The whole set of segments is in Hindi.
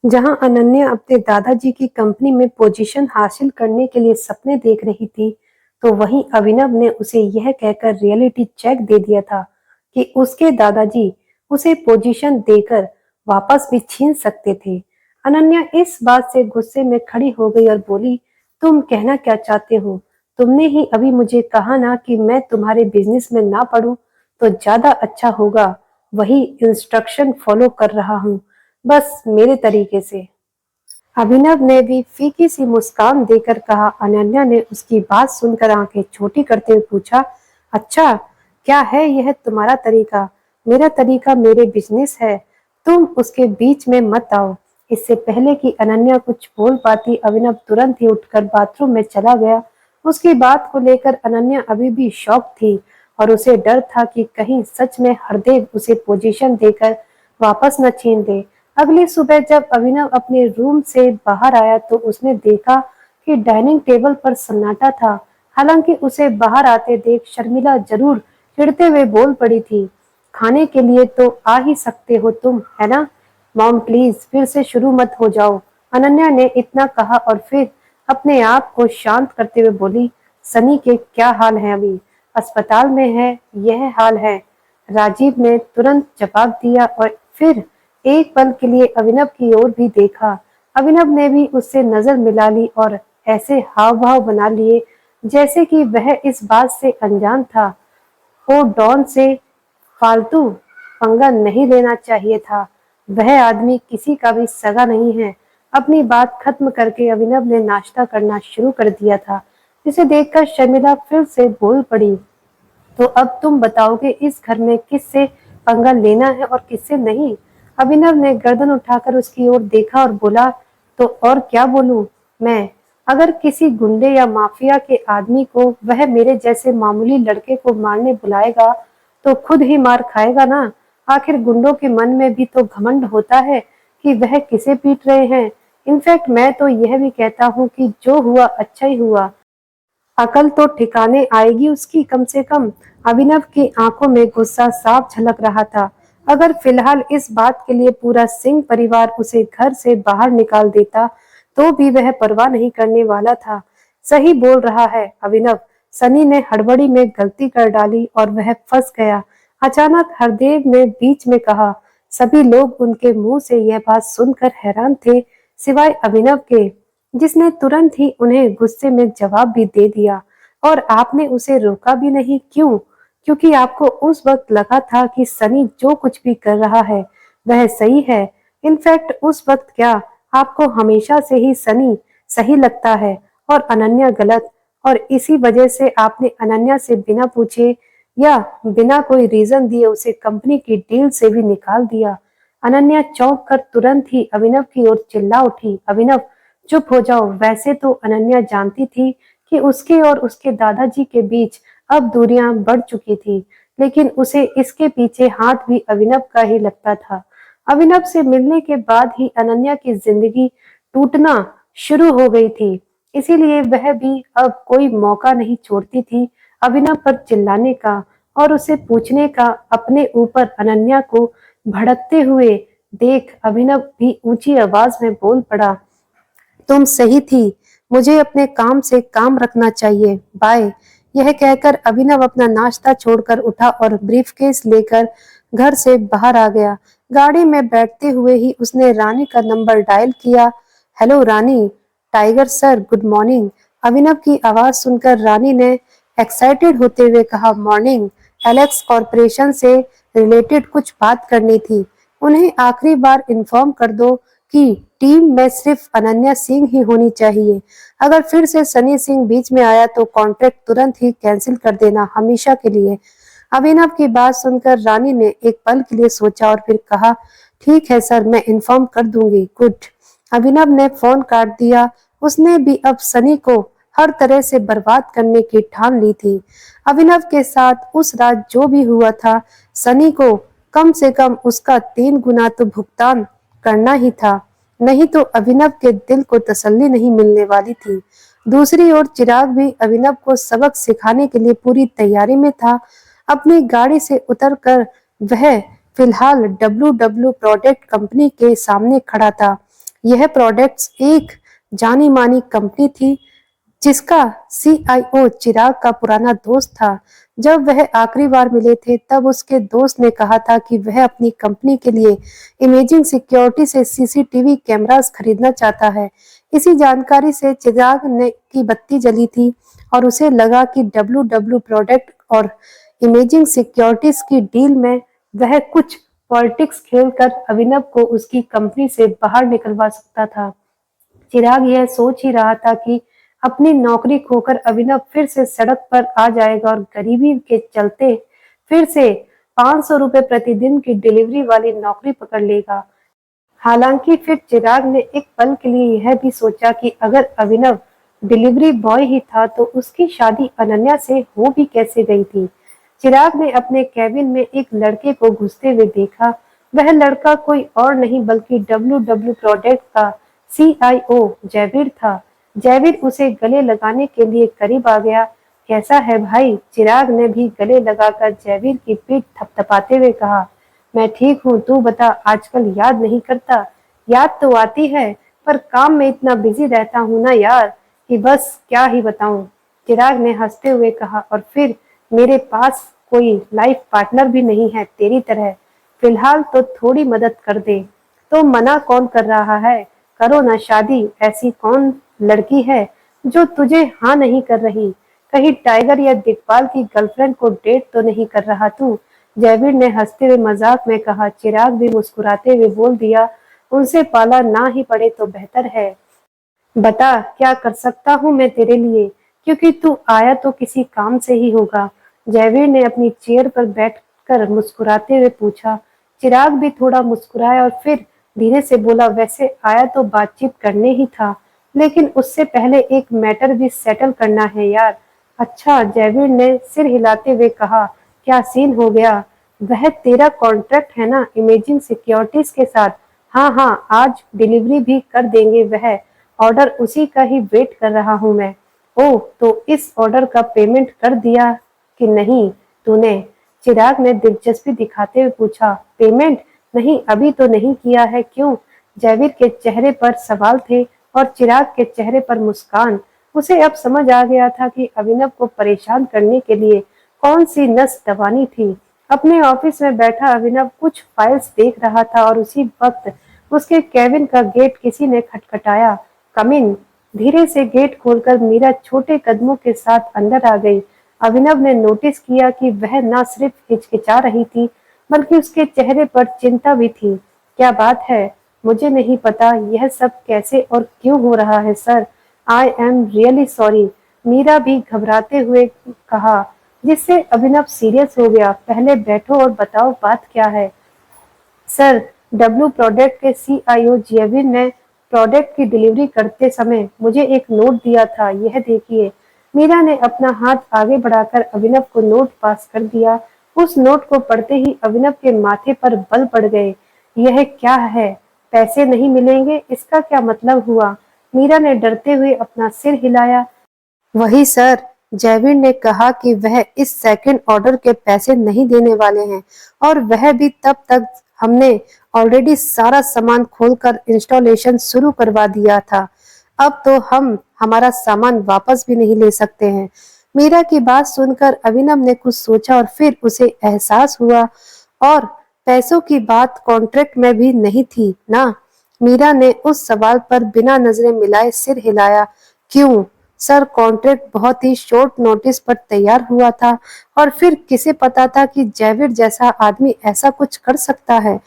जहां अनन्या अपने दादाजी की कंपनी में पोजीशन हासिल करने के लिए सपने देख रही थी, तो वहीं अभिनव ने उसे यह कहकर रियलिटी चेक दे दिया था कि उसके दादाजी उसे पोजीशन देकर वापस भी छीन सकते थे। अनन्या इस बात से गुस्से में खड़ी हो गई और बोली, तुम कहना क्या चाहते हो? तुमने ही अभी मुझे कहा ना कि मैं तुम्हारे बिजनेस में ना पड़ूं तो ज्यादा अच्छा होगा। वही इंस्ट्रक्शन फॉलो कर रहा हूँ, बस मेरे तरीके से। अभिनव ने भी फीकी सी मुस्कान देकर कहा। अनन्या ने उसकी बात सुनकर आंखें छोटी करते हुए पूछा, अच्छा, क्या है यह तुम्हारा तरीका? मेरा तरीका मेरे बिजनेस है, तुम उसके बीच में मत आओ। इससे पहले कि अनन्या कुछ बोल पाती, अभिनव तुरंत ही उठकर बाथरूम में चला गया। उसकी बात को लेकर अनन्या अभी भी शॉक थी और उसे डर था कि कहीं सच में हरदेव उसे पोजीशन देकर वापस न छीन ले। अगली सुबह जब अभिनव अपने रूम से बाहर आया तो उसने देखा कि डाइनिंग टेबल पर सन्नाटा था। हालांकि उसे बाहर आते देख शर्मिला जरूर चिढ़ते हुए बोल पड़ी थी, खाने के लिए तो आ ही सकते हो तुम, है ना? मॉम प्लीज फिर से शुरू मत हो जाओ। अनन्या ने इतना कहा और फिर अपने आप को शांत करते हुए बोली, सनी के क्या हाल है? अभी अस्पताल में है, यह हाल है। राजीव ने तुरंत जवाब दिया और फिर एक पल के लिए अभिनव की ओर भी देखा। अभिनव ने भी उससे नजर मिला ली और ऐसे हाव भाव बना लिए जैसे कि वह इस बात से अनजान था। वो डॉन से फालतू पंगा नहीं लेना चाहिए था। वह आदमी किसी का भी सगा नहीं है। अपनी बात खत्म करके अभिनव ने नाश्ता करना शुरू कर दिया था, जिसे देखकर शर्मिला फिर से बोल पड़ी, तो अब तुम बताओगे इस घर में किससे पंगा लेना है और किससे नहीं? अभिनव ने गर्दन उठाकर उसकी ओर देखा और बोला, तो और क्या बोलूं मैं? अगर किसी गुंडे या माफिया के आदमी को वह मेरे जैसे मामूली लड़के को मारने बुलाएगा तो खुद ही मार खाएगा ना। आखिर गुंडों के मन में भी तो घमंड होता है कि वह किसे पीट रहे हैं। इनफैक्ट मैं तो यह भी कहता हूँ कि जो हुआ अच्छा ही हुआ, अकल तो ठिकाने आएगी उसकी कम से कम। अभिनव की आंखों में गुस्सा साफ झलक रहा था। अगर फिलहाल इस बात के लिए पूरा सिंह परिवार उसे घर से बाहर निकाल देता तो भी वह परवाह नहीं करने वाला था। सही बोल रहा है अभिनव। सनी ने हड़बड़ी में गलती कर डाली और वह फंस गया। अचानक हरदेव ने बीच में कहा। सभी लोग उनके मुंह से यह बात सुनकर हैरान थे, सिवाय अभिनव के, जिसने तुरंत ही उन्हें गुस्से में जवाब भी दे दिया। और आपने उसे रोका भी नहीं, क्यों? क्योंकि आपको उस वक्त लगा था कि सनी जो कुछ भी कर रहा है वह सही है। इनफैक्ट उस वक्त क्या, आपको हमेशा से ही सनी सही लगता है और अनन्या गलत, और इसी वजह से आपने अनन्या से बिना पूछे या बिना कोई रीजन दिए उसे कंपनी की डील से भी निकाल दिया। अनन्या चौंक कर तुरंत ही अभिनव की ओर चिल्ला उठी, अभिनव चुप हो जाओ। वैसे तो अनन्या जानती थी कि उसके और उसके दादाजी के बीच अब दूरियां बढ़ चुकी थी, लेकिन उसे इसके पीछे हाथ भी अभिनव का ही लगता था। अभिनव से मिलने के बाद ही अनन्या की जिंदगी टूटना शुरू हो गई थी, इसीलिए वह भी अब कोई मौका नहीं छोड़ती थी अभिनव पर चिल्लाने का और उसे पूछने का। अपने ऊपर अनन्या को भड़कते हुए देख अभिनव भी ऊंची आवाज में बोल पड़ा, तुम सही थी, मुझे अपने काम से काम रखना चाहिए, बाय। यह कहकर अभिनव अपना नाश्ता छोड़कर उठा और ब्रीफकेस लेकर घर से बाहर आ गया। गाड़ी में बैठते हुए ही उसने रानी का नंबर डायल किया। Hello Rani. Tiger sir, good morning. Abhinav की आवाज सुनकर रानी ने एक्साइटेड होते हुए कहा, मॉर्निंग। एलेक्स कॉरपोरेशन से रिलेटेड कुछ बात करनी थी। उन्हें आखिरी बार इन्फॉर्म कर दो कि टीम में सिर्फ अनन्या सिंह ही होनी चाहिए। अगर फिर से सनी सिंह बीच में आया तो कॉन्ट्रैक्ट तुरंत ही कैंसिल कर देना, हमेशा के लिए। अभिनव की बात सुनकर रानी ने एक पल के लिए सोचा और फिर कहा, ठीक है सर, मैं इन्फॉर्म कर दूंगी, गुड। अभिनव ने फोन काट दिया। उसने भी अब सनी को हर तरह से बर्बाद करने की ठान ली थी। अभिनव के साथ उस रात जो भी हुआ था, सनी को कम से कम उसका 3 गुना तो भुगतान करना ही था, नहीं तो अभिनव के दिल को तसल्ली नहीं मिलने वाली थी। दूसरी ओर चिराग भी अभिनव को सबक सिखाने के लिए पूरी तैयारी में था। अपनी गाड़ी से उतरकर वह फिलहाल डब्ल्यू डब्ल्यू प्रोडक्ट कंपनी के सामने खड़ा था। यह प्रोडक्ट्स एक जानी मानी कंपनी थी जिसका सीआईओ चिराग का पुराना दोस्त था। जब वह आखिरी बार मिले थे तब उसके दोस्त ने कहा था कि वह अपनी कंपनी के लिए इमेजिंग सिक्योरिटी से सीसीटीवी कैमरास खरीदना चाहता है। इसी जानकारी से चिराग ने की बत्ती जली थी और उसे लगा कि डब्ल्यू डब्ल्यू प्रोडक्ट और इमेजिंग सिक्योरिटीज की डील में वह कुछ पॉलिटिक्स खेलकर अभिनव को उसकी कंपनी से बाहर निकलवा सकता था। चिराग यह सोच ही रहा था कि अपनी नौकरी खोकर अभिनव फिर से सड़क पर आ जाएगा और गरीबी के चलते फिर से 500 रुपए प्रतिदिन की डिलीवरी वाली नौकरी पकड़ लेगा। हालांकि फिर चिराग ने एक पल के लिए यह भी सोचा कि अगर अभिनव डिलीवरी बॉय ही था तो उसकी शादी अनन्या से हो भी कैसे गई थी। चिराग ने अपने कैबिन में एक लड़के को घुसते हुए देखा। वह लड़का कोई और नहीं बल्कि डब्ल्यू डब्ल्यू प्रोडक्ट का सीआईओ जयवीर था। जयवीर उसे गले लगाने के लिए करीब आ गया। कैसा है भाई? चिराग ने भी गले लगाकर जयवीर की पीठ थपथपाते हुए कहा। मैं ठीक हूँ, तू बता, आजकल याद नहीं करता? याद तो आती है पर काम में इतना बिजी रहता हूँ ना यार कि बस क्या ही बताऊं। चिराग ने हंसते हुए कहा, और फिर मेरे पास कोई लाइफ पार्टनर भी नहीं है तेरी तरह। फिलहाल तो थोड़ी मदद कर दे। तो मना कौन कर रहा है? करो ना शादी। ऐसी कौन लड़की है जो तुझे हाँ नहीं कर रही? कहीं टाइगर या दिग्पाल की गर्लफ्रेंड को डेट तो नहीं कर रहा तू? जयवीर ने हंसते हुए मजाक में कहा। चिराग भी मुस्कुराते हुए बोल दिया, उनसे पाला ना ही पड़े तो बेहतर है। बता क्या कर सकता हूँ मैं तेरे लिए, क्योंकि तू आया तो किसी काम से ही होगा। जयवीर ने अपनी चेयर पर बैठकर मुस्कुराते हुए पूछा। चिराग भी थोड़ा मुस्कुराया और फिर धीरे से बोला, वैसे आया तो बातचीत करने ही था, लेकिन उससे पहले एक मैटर भी सेटल करना है यार। अच्छा, जयवीर ने सिर हिलाते हुए कहा, क्या सीन हो गया? वह तेरा कॉन्ट्रैक्ट है ना इमेजिंग सिक्योरिटीज के साथ? हाँ हाँ, आज डिलीवरी भी कर देंगे। वह ऑर्डर उसी का ही वेट कर रहा हूँ मैं। ओह, तो इस ऑर्डर का पेमेंट कर दिया कि नहीं तूने? चिराग ने दिलचस्पी दिखाते हुए पूछा। पेमेंट? नहीं, अभी तो नहीं किया है। क्यों? जयवीर के चेहरे पर सवाल थे और चिराग के चेहरे पर मुस्कान। उसे अब समझ आ गया था कि अभिनव को परेशान करने के लिए कौन सी नस दबानी थी। अपने ऑफिस में बैठा अभिनव कुछ फाइल्स देख रहा था और उसी वक्त उसके केबिन का गेट किसी ने खटखटाया। कम इन। धीरे से गेट खोलकर मीरा छोटे कदमों के साथ अंदर आ गई। अभिनव ने नोटिस किया कि वह न सिर्फ हिचकिचा रही थी बल्कि उसके चेहरे पर चिंता भी थी। क्या बात है? मुझे नहीं पता यह सब कैसे और क्यों हो रहा है sir. I am really sorry, Meera भी घबराते हुए कहा, जिससे अभिनव सीरियस हो गया। पहले बैठो और बताओ बात क्या है। सर, डब्ल्यू प्रोडक्ट के सीईओ जयवीर ने प्रोडक्ट की डिलीवरी करते समय मुझे एक नोट दिया था, यह देखिए। मीरा ने अपना हाथ आगे बढ़ाकर अभिनव को नोट पास कर दिया। उस नोट को पढ़ते ही अभिनव के माथे पर बल पड़ गए। यह क्या है? पैसे नहीं मिलेंगे, इसका क्या मतलब हुआ? मीरा ने डरते हुए अपना सिर हिलाया। वही सर, जयवीर ने कहा कि वह इस सेकंड ऑर्डर के पैसे नहीं देने वाले हैं, और वह भी तब तक हमने ऑलरेडी सारा सामान खोलकर इंस्टॉलेशन शुरू करवा दिया था। अब तो हम हमारा सामान वापस भी नहीं ले सकते हैं। मीरा की बात सुनकर अभिनव ने कुछ सोचा और फिर उसे एहसास हुआ, और पैसों की बात कॉन्ट्रैक्ट में भी नहीं थी ना? मीरा ने उस सवाल पर बिना नजरें मिलाए सिर हिलाया। क्यों सर? कॉन्ट्रैक्ट बहुत ही शॉर्ट नोटिस पर तैयार हुआ था, और फिर किसे पता था कि जयवीर जैसा आदमी ऐसा कुछ कर सकता है।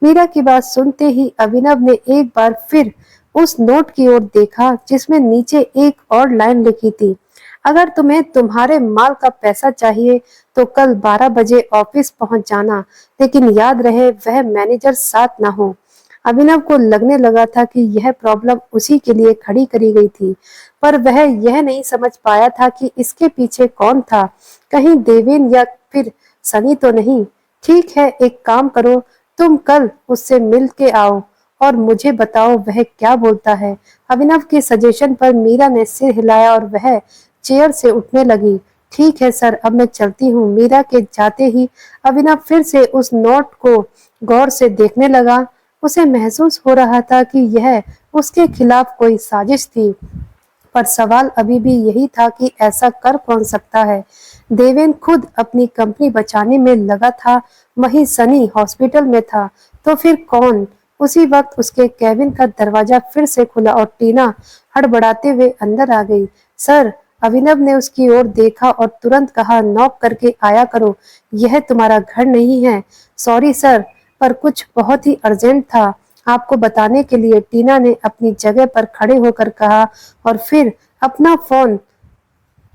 मीरा की बात सुनते ही अभिनव ने एक बार फिर उस नोट की ओर देखा जिसमें नीचे एक और लाइन लिखी थी, अगर तुम्हें तुम्हारे माल का पैसा चाहिए तो कल 12 बजे ऑफिस पहुंच जाना, लेकिन याद रहे वह मैनेजर साथ ना हो। अभिनव को लगने लगा था कि यह प्रॉब्लम उसी के लिए खड़ी करी गई थी, पर वह यह नहीं समझ पाया था कि इसके पीछे कौन था। कहीं देवेन या फिर सनी तो नहीं? ठीक है, एक काम करो, तुम कल उससे मिल के आओ और मुझे बताओ वह क्या बोलता है। अभिनव के सजेशन पर मीरा ने सिर हिलाया और वह चेयर से उठने लगी। ठीक है सर, अब मैं चलती हूँ। मीरा के जाते ही अभिनव फिर से उस नोट को गौर से देखने लगा। उसे महसूस हो रहा था कि यह उसके खिलाफ कोई साजिश थी। पर सवाल अभी भी यही था कि ऐसा कर कौन सकता है। देवेन खुद अपनी कंपनी बचाने में लगा था, वहीं सनी हॉस्पिटल में था, तो फिर कौन? उसी वक्त उसके केबिन का दरवाजा फिर से खुला और टीना हड़बड़ाते हुए अंदर आ गई। सर, अभिनव ने उसकी ओर देखा और तुरंत कहा, नॉक करके आया करो, यह तुम्हारा घर नहीं है। सॉरी सर, पर कुछ बहुत ही अर्जेंट था आपको बताने के लिए, टीना ने अपनी जगह पर खड़े होकर कहा और फिर अपना फोन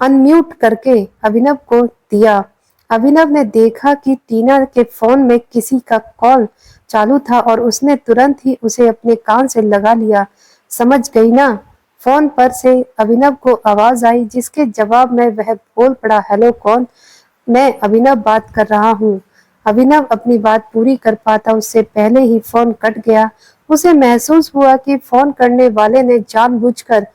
अनम्यूट करके अभिनव को दिया। अभिनव ने देखा कि टीना के फोन में किसी का कॉल चालू था और उसने तुरंत ही उसे अपने कान से लगा लिया। समझ गई ना? फोन पर से अभिनव को आवाज आई, जिसके जवाब में वह बोल पड़ा, हेलो कौन? मैं अभिनव बात कर रहा हूँ। अभिनव अपनी बात पूरी कर पाता उससे पहले ही फोन कट गया। उसे महसूस हुआ कि फोन करने वाले ने जानबूझकर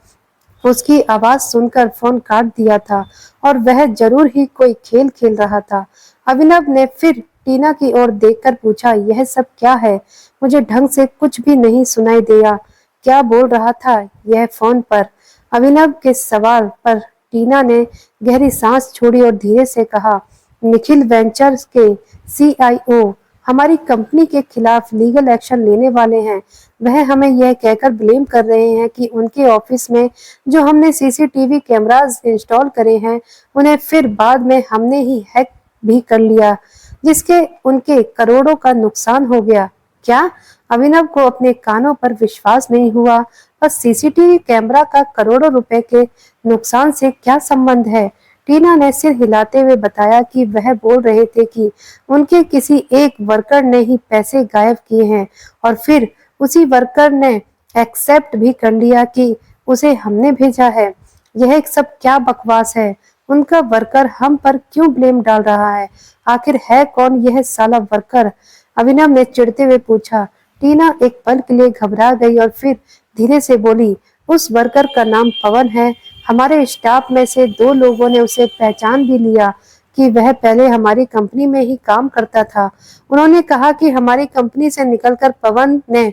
उसकी आवाज सुनकर फोन काट दिया था और वह जरूर ही कोई खेल खेल रहा था। अभिनव ने फिर टीना की ओर देखकर पूछा, यह सब क्या है? मुझे ढंग से कुछ भी नहीं सुनाई दिया। क्या बोल रहा था यह फोन पर? अभिनव के सवाल पर टीना ने गहरी सांस छोड़ी और धीरे से कहा, निखिल वेंचर्स के सीईओ हमारी कंपनी के खिलाफ लीगल एक्शन लेने वाले हैं। वह हमें यह कहकर ब्लेम कर रहे हैं कि उनके ऑफिस में जो हमने सीसीटीवी कैमरास इंस्टॉल करे हैं, उन्हें फिर बाद में हमने ही हैक भी कर लिया, जिसके उनके करोड़ों का नुकसान हो गया। क्या? अभिनव को अपने कानों पर विश्वास नहीं हुआ। बस सीसीटीवी कैमरा का करोड़ों रुपए के नुकसान से क्या संबंध है? टीना ने सिर हिलाते हुए बताया कि वह बोल रहे थे कि उनके किसी एक वर्कर ने ही पैसे गायब किए हैं और फिर उसी वर्कर ने एक्सेप्ट भी कर लिया कि उसे हमने भेजा है। यह सब क्या बकवास है? उनका वर्कर हम पर क्यों ब्लेम डाल रहा है? आखिर है कौन यह साला वर्कर? अभिनव ने चिढ़ते हुए पूछा। टीना एक पल के लिए घबरा गई और फिर धीरे से बोली, उस वर्कर का नाम पवन है। हमारे स्टाफ में से 2 लोगों ने उसे पहचान भी लिया कि वह पहले हमारी कंपनी में ही काम करता था। उन्होंने कहा कि हमारी कंपनी से निकलकर पवन ने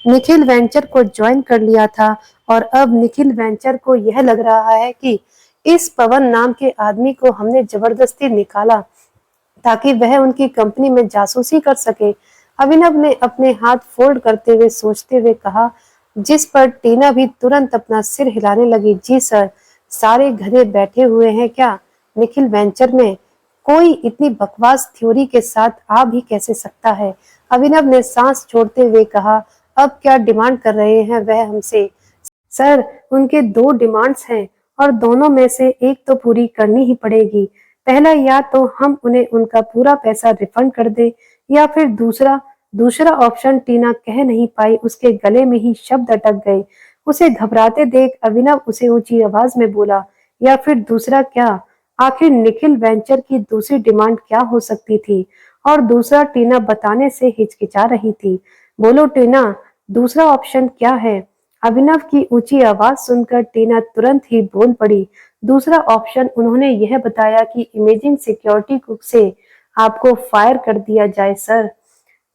निखिल वेंचर को ज्वाइन कर लिया था और अब निखिल वेंचर को यह लग रहा है कि इस पवन नाम के आदमी को हमने जबरदस्ती निकाला ताकि वह उनकी कंपनी में जासूसी कर सके। अभिनव ने अपने हाथ फोल्ड करते हुए सोचते हुए कहा, जिस पर टीना भी तुरंत अपना सिर हिलाने लगी। जी सर, सारे गधे बैठे हुए हैं क्या? निखिल वेंचर में कोई इतनी बकवास थ्योरी के साथ आ भी कैसे सकता है? अभिनव ने सांस छोड़ते हुए कहा, अब क्या डिमांड कर रहे हैं वह हमसे? सर, उनके 2 डिमांड्स हैं और दोनों में से एक तो पूरी करनी ही पड़ेगी। पहला, या तो हम उन्हें उनका पूरा पैसा रिफंड कर दें या फिर दूसरा दूसरा ऑप्शन टीना कह नहीं पाई, उसके गले में ही शब्द अटक गए। उसे घबराते देख अभिनव उसे ऊंची आवाज में बोला, या फिर दूसरा क्या? आखिर निखिल वेंचर की दूसरी डिमांड क्या हो सकती थी? और दूसरा टीना बताने से हिचकिचा रही थी। बोलो टीना, दूसरा ऑप्शन क्या है? अभिनव की ऊंची आवाज सुनकर टीना तुरंत ही बोल पड़ी। दूसरा ऑप्शन उन्होंने यह बताया कि इमेजिंग सिक्योरिटी से आपको फायर कर दिया जाए सर।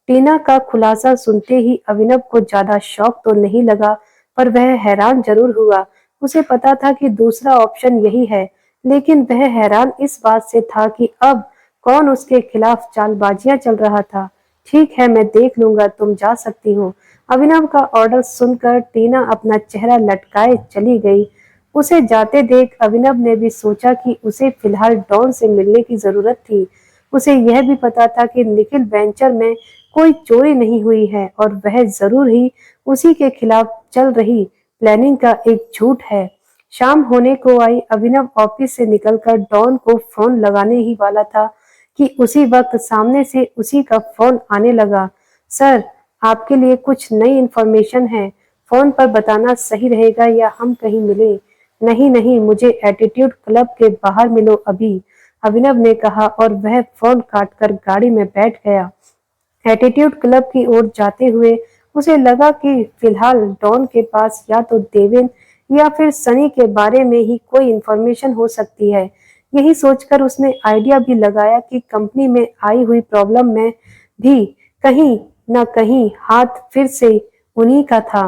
टीना का खुलासा सुनते ही अभिनव को ज्यादा शौक तो नहीं लगा, पर वह हैरान जरूर हुआ। उसे पता था कि दूसरा ऑप्शन यही है, लेकिन वह हैरान इस बात से था कि अब कौन उसके खिलाफ चालबाजियां चल रहा था। ठीक है, मैं देख लूंगा, तुम जा सकती हो। अभिनव का ऑर्डर सुनकर टीना अपना चेहरा लटकाए चली गई। उसे जाते देख अभिनव ने भी सोचा कि उसे फिलहाल डॉन से मिलने की जरूरत थी। उसे यह भी पता था कि निखिल वेंचर में कोई चोरी नहीं हुई है और वह जरूर ही उसी के खिलाफ चल रही प्लानिंग का एक झूठ है। शाम होने को आई। अभिनव ऑफिस से निकलकर डॉन को फोन लगाने ही वाला था कि उसी वक्त सामने से उसी का फोन आने लगा। सर, आपके लिए कुछ नई इन्फॉर्मेशन है। फोन पर बताना सही रहेगा या हम कहीं मिले? नहीं नहीं, मुझे एटीट्यूड क्लब के बाहर मिलो अभी, अभिनव ने कहा और वह फोन काटकर गाड़ी में बैठ गया। एटीट्यूड क्लब की ओर जाते हुए उसे लगा कि फिलहाल डॉन के पास या तो देवेन या फिर सनी के बारे में ही कोई इन्फॉर्मेशन हो सकती है। यही सोचकर उसने आइडिया भी लगाया कि कंपनी में आई हुई प्रॉब्लम में भी कहीं न कहीं हाथ फिर से उन्हीं का था।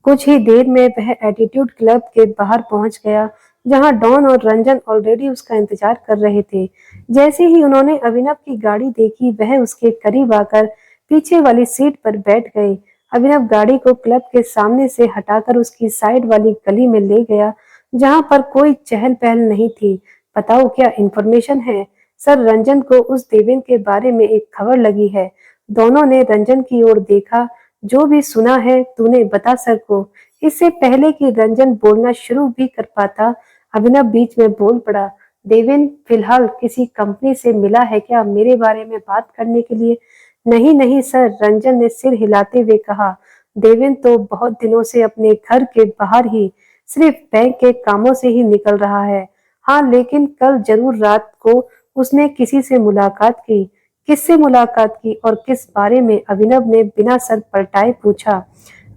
कुछ ही देर में वह एटीट्यूड क्लब के बाहर पहुंच गया, जहां डॉन और रंजन ऑलरेडी उसका इंतजार कर रहे थे। जैसे ही उन्होंने अभिनव की गाड़ी देखी, वह उसके करीब आकर पीछे वाली सीट पर बैठ गए। अभिनव गाड़ी को क्लब के सामने से हटाकर उसकी साइड वाली गली में ले गया, जहां पर कोई चहल पहल नहीं थी। बताओ, क्या इन्फॉर्मेशन है? सर, रंजन को उस देवेंद्र के बारे में एक खबर लगी है। दोनों ने रंजन की ओर देखा। जो भी सुना है तूने बता सर को। इससे पहले कि रंजन बोलना शुरू भी कर पाता, अभिनव बीच में बोल पड़ा। देवेंद्र फिलहाल किसी कंपनी से मिला है क्या मेरे बारे में बात करने के लिए? नहीं नहीं सर, रंजन ने सिर हिलाते हुए कहा। देवेंद्र तो बहुत दिनों से अपने घर के बाहर ही सिर्फ बैंक के कामों से ही निकल रहा है। हाँ, लेकिन कल जरूर रात को उसने किसी से मुलाकात की। किससे मुलाकात की और किस बारे में? अभिनव ने बिना सर पलटाए पूछा।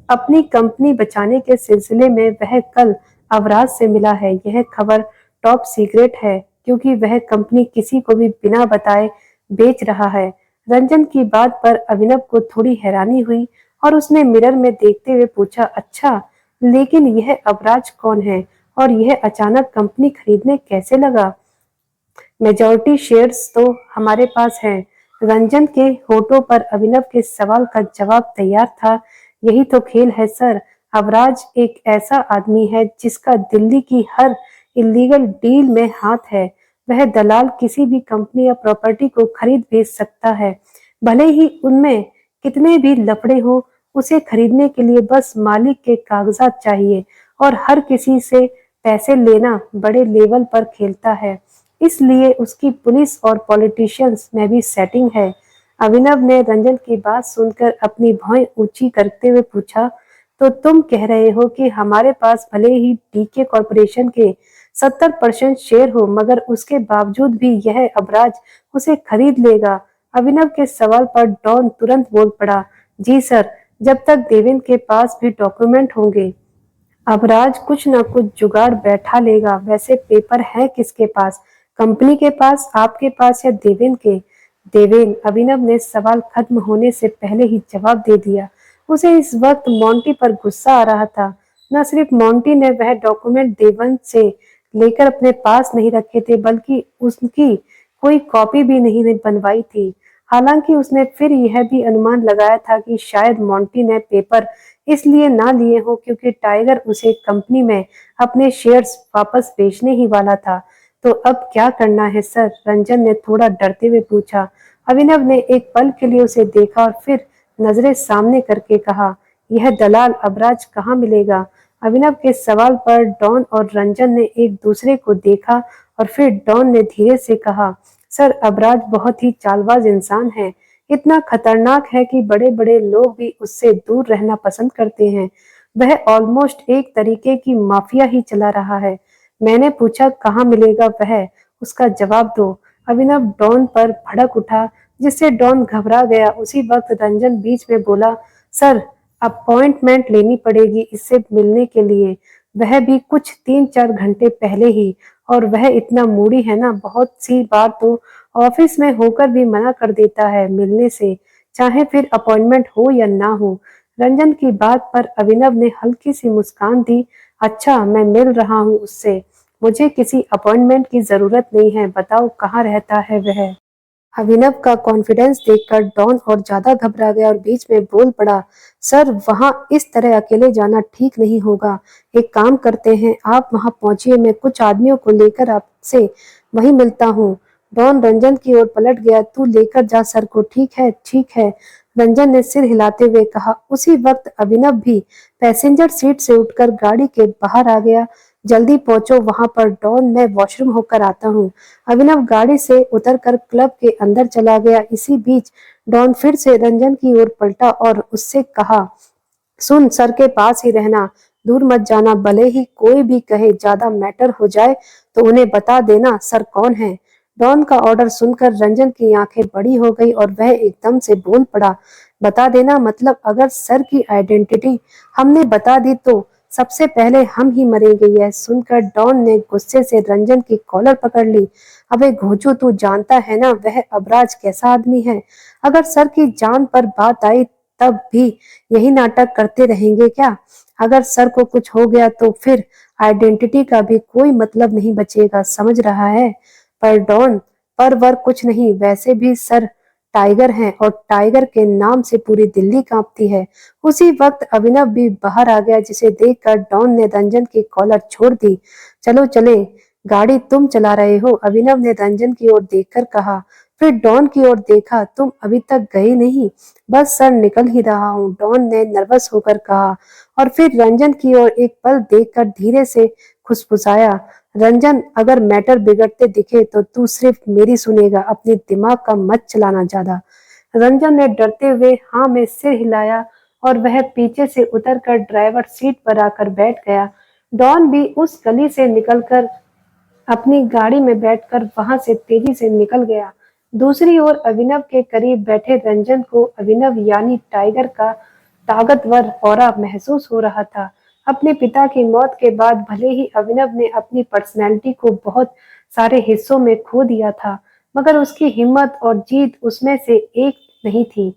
अपनी कंपनी बचाने के सिलसिले में वह कल अवराज से मिला है। यह खबर टॉप सीक्रेट है, क्योंकि वह कंपनी किसी को भी बिना बताए बेच रहा है। रंजन की बात पर अभिनव को थोड़ी हैरानी हुई और उसने मिरर में देखते हुए पूछा, अच्छा, लेकिन यह अवराज कौन है और यह अचानक कंपनी खरीदने कैसे लगा? मेजॉरिटी शेयर्स तो हमारे पास हैं। रंजन के होठों पर अभिनव के सवाल का जवाब तैयार था। यही तो खेल है सर। अवराज एक ऐसा आदमी है जिसका दिल्ली की हर इलीगल डील में हाथ है। वह दलाल किसी भी कंपनी या प्रॉपर्टी को खरीद बेच सकता है, भले ही उनमें कितने भी लफड़े हो। उसे खरीदने के लिए बस मालिक के कागजात चाहिए और हर किसी से पैसे लेना बड़े लेवल पर खेलता है। इसलिए उसकी पुलिस और पॉलिटिशियंस में भी सेटिंग है। अभिनव ने रंजन की बात सुनकर अपनी भौं ऊंची करते हुए पूछा, तो तुम कह रहे हो कि हमारे पास भले ही डीके कॉरपोरेशन के 70% शेयर हो, मगर उसके बावजूद भी यह अबराज उसे खरीद लेगा? अभिनव के सवाल पर डॉन तुरंत बोल पड़ा, जी सर, जब तक देवेंद्र के पास भी डॉक्यूमेंट होंगे। अबराज कुछ न कुछ जुगाड़ बैठा लेगा। वैसे पेपर है किसके पास? कंपनी के पास, आपके पास या देवेंद्र के? देवेंद्र, अभिनव ने सवाल खत्म होने से पहले ही जवाब दे दिया। उसे इस वक्त मोंटी पर गुस्सा आ रहा था। न सिर्फ मोंटी ने वह डॉक्यूमेंट देवेंद्र से लेकर अपने पास नहीं रखे थे, बल्कि उसकी कोई कॉपी भी नहीं बनवाई थी। हालांकि उसने फिर यह भी अनुमान लगाया था कि शायद मोंटी ने पेपर इसलिए ना लिए हो क्योंकि टाइगर उसे कंपनी में अपने शेयर्स वापस बेचने ही वाला था। तो अब क्या करना है सर? रंजन ने थोड़ा डरते हुए पूछा। अभिनव ने एक पल के लिए उसे देखा और फिर नजरें सामने करके कहा, यह दलाल अबराज कहाँ मिलेगा? अभिनव के सवाल पर डॉन और रंजन ने एक दूसरे को देखा और फिर डॉन ने धीरे से कहा, सर, अबराज बहुत ही चालबाज इंसान है। इतना खतरनाक है कि बड़े बड़े लोग भी उससे दूर रहना पसंद करते हैं। वह ऑलमोस्ट एक तरीके की माफिया ही चला रहा है। मैंने पूछा कहाँ मिलेगा वह, उसका जवाब दो। अभिनव डॉन पर भड़क उठा, जिससे डॉन घबरा गया। उसी वक्त रंजन बीच में बोला, सर, अपॉइंटमेंट लेनी पड़ेगी इससे मिलने के लिए। वह भी कुछ 3-4 घंटे पहले ही। और वह इतना मूडी है ना, बहुत सी बार तो ऑफिस में होकर भी मना कर देता है मिलने से, चाहे फिर अपॉइंटमेंट हो या ना हो। रंजन की बात पर अभिनव ने हल्की सी मुस्कान दी। अच्छा, मैं मिल रहा हूँ उससे। मुझे किसी अपॉइंटमेंट की जरूरत नहीं है। बताओ कहाँ रहता है वह? अभिनव का कॉन्फिडेंस देखकर डॉन और ज्यादा घबरा गया और बीच में बोल पड़ा, सर, वहां इस तरह अकेले जाना ठीक नहीं होगा। एक काम करते हैं, आप वहां पहुंचिए, मैं कुछ आदमियों को लेकर आपसे वहीं मिलता हूँ। डॉन रंजन की ओर पलट गया। तू लेकर जा सर को। ठीक है, ठीक है, रंजन ने सिर हिलाते हुए कहा। उसी वक्त अभिनव भी पैसेंजर सीट से उठकर गाड़ी के बाहर आ गया। जल्दी पहुंचो वहां पर डॉन, मैं वॉशरूम होकर आता हूँ। अभिनव गाड़ी से उतरकर क्लब के अंदर चला गया। इसी बीच डॉन फिर से रंजन की ओर पलटा और उससे कहा, सुन, सर के पास ही रहना, दूर मत जाना। भले ही कोई भी कहे ज्यादा मैटर हो जाए तो उन्हें बता देना सर कौन है। डॉन का ऑर्डर सुनकर रंजन की आंखें बड़ी हो गई और वह एकदम से बोल पड़ा, बता देना मतलब? अगर सर की आइडेंटिटी हमने बता दी तो सबसे पहले हम ही मरेंगे। यह सुनकर डॉन ने गुस्से से रंजन की कॉलर पकड़ ली। अबे घोंचू, तू जानता है ना वह अबराज कैसा आदमी है? अगर सर की जान पर बात आई तब भी यही नाटक करते रहेंगे क्या? अगर सर को कुछ हो गया तो फिर आइडेंटिटी का भी कोई मतलब नहीं बचेगा, समझ रहा है? पर डॉन, पर वर कुछ नहीं, वैसे भी सर टाइगर हैं और टाइगर के नाम से पूरी दिल्ली कांपती है। उसी वक्त अभिनव भी बाहर आ गया, जिसे देखकर डॉन ने रंजन की कॉलर छोड़ दी। चलो चले, गाड़ी तुम चला रहे हो, अभिनव ने रंजन की ओर देखकर कहा। फिर डॉन की ओर देखा, तुम अभी तक गए नहीं? बस सर निकल ही रहा हूँ, डॉन ने नर्वस होकर कहा, और फिर रंजन की ओर एक पल देखकर धीरे से फुसफुसाया। रंजन, अगर मैटर बिगड़ते दिखे तो तू सिर्फ मेरी सुनेगा, अपने दिमाग का मत चलाना ज्यादा। रंजन ने डरते हुए हाँ में सिर हिलाया और वह पीछे से उतरकर ड्राइवर सीट पर आकर बैठ गया। डॉन भी उस गली से निकलकर अपनी गाड़ी में बैठकर वहां से तेजी से निकल गया। दूसरी ओर अभिनव के करीब बैठे रंजन को अभिनव यानी टाइगर का ताकतवर ऑरा महसूस हो रहा था। अपने पिता की मौत के बाद भले ही अभिनव ने अपनी पर्सनैलिटी को बहुत सारे हिस्सों में खो दिया था, मगर उसकी हिम्मत और जीत उसमें से एक नहीं थी।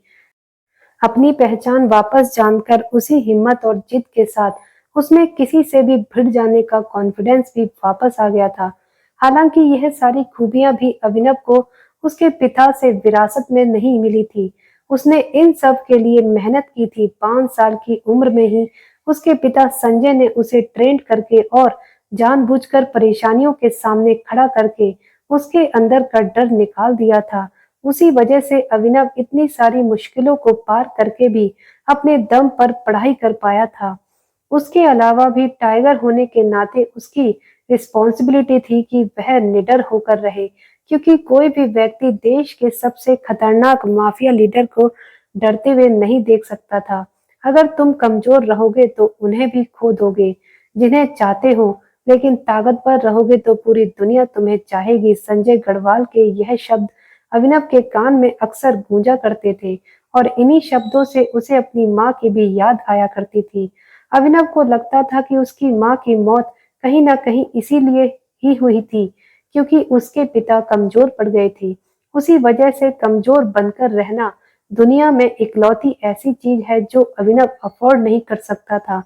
अपनी पहचान वापस जानकर उसी हिम्मत और जिद के साथ उसमें किसी से भी भिड़ जाने का कॉन्फिडेंस भी वापस आ गया था। हालांकि यह सारी खूबियां भी अभिनव को उसके पिता से विरासत में नहीं मिली थी। उसने इन सब के लिए मेहनत की थी। 5 साल की उम्र में ही उसके पिता संजय ने उसे ट्रेन करके और जानबूझकर परेशानियों के सामने खड़ा करके उसके अंदर का डर निकाल दिया था। उसी वजह से अभिनव इतनी सारी मुश्किलों को पार करके भी अपने दम पर पढ़ाई कर पाया था। उसके अलावा भी टाइगर होने के नाते उसकी रिस्पॉन्सिबिलिटी थी कि वह निडर होकर रहे, क्योंकि कोई भी व्यक्ति देश के सबसे खतरनाक माफिया लीडर को डरते हुए नहीं देख सकता था। अगर तुम कमजोर रहोगे तो उन्हें भी खो दोगे जिन्हें चाहते हो, लेकिन ताकतवर रहोगे तो पूरी दुनिया तुम्हें चाहेगी। संजय गढ़वाल के यह शब्द अभिनव के कान में अक्सर गूंजा करते थे और इन्हीं शब्दों से उसे अपनी माँ की भी याद आया करती थी। अभिनव को लगता था कि उसकी माँ की मौत कहीं न कहीं इसीलिए ही हुई थी, क्योंकि उसके पिता कमजोर पड़ गए थे। उसी वजह से कमजोर बनकर रहना दुनिया में इकलौती ऐसी चीज है जो अभिनव अफोर्ड नहीं कर सकता था।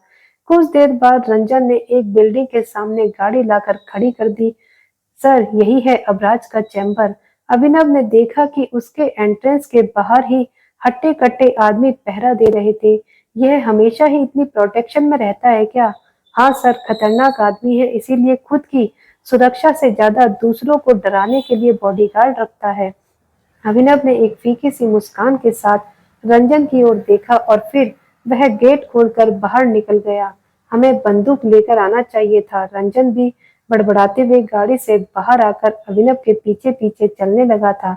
कुछ देर बाद रंजन ने एक बिल्डिंग के सामने गाड़ी लाकर खड़ी कर दी। सर, यही है अबराज का चैम्बर। अभिनव ने देखा कि उसके एंट्रेंस के बाहर ही हट्टे-कट्टे आदमी पहरा दे रहे थे। यह हमेशा ही इतनी प्रोटेक्शन में रहता है क्या? हाँ सर, खतरनाक आदमी है, इसीलिए खुद की सुरक्षा से ज्यादा दूसरों को डराने के लिए बॉडीगार्ड रखता है। अभिनव ने एक फीकी सी मुस्कान के साथ रंजन की ओर देखा और फिर वह गेट खोलकर बाहर निकल गया। हमें बंदूक लेकर आना चाहिए था, रंजन भी बड़बड़ाते हुए गाड़ी से बाहर आकर अभिनव के पीछे पीछे चलने लगा था।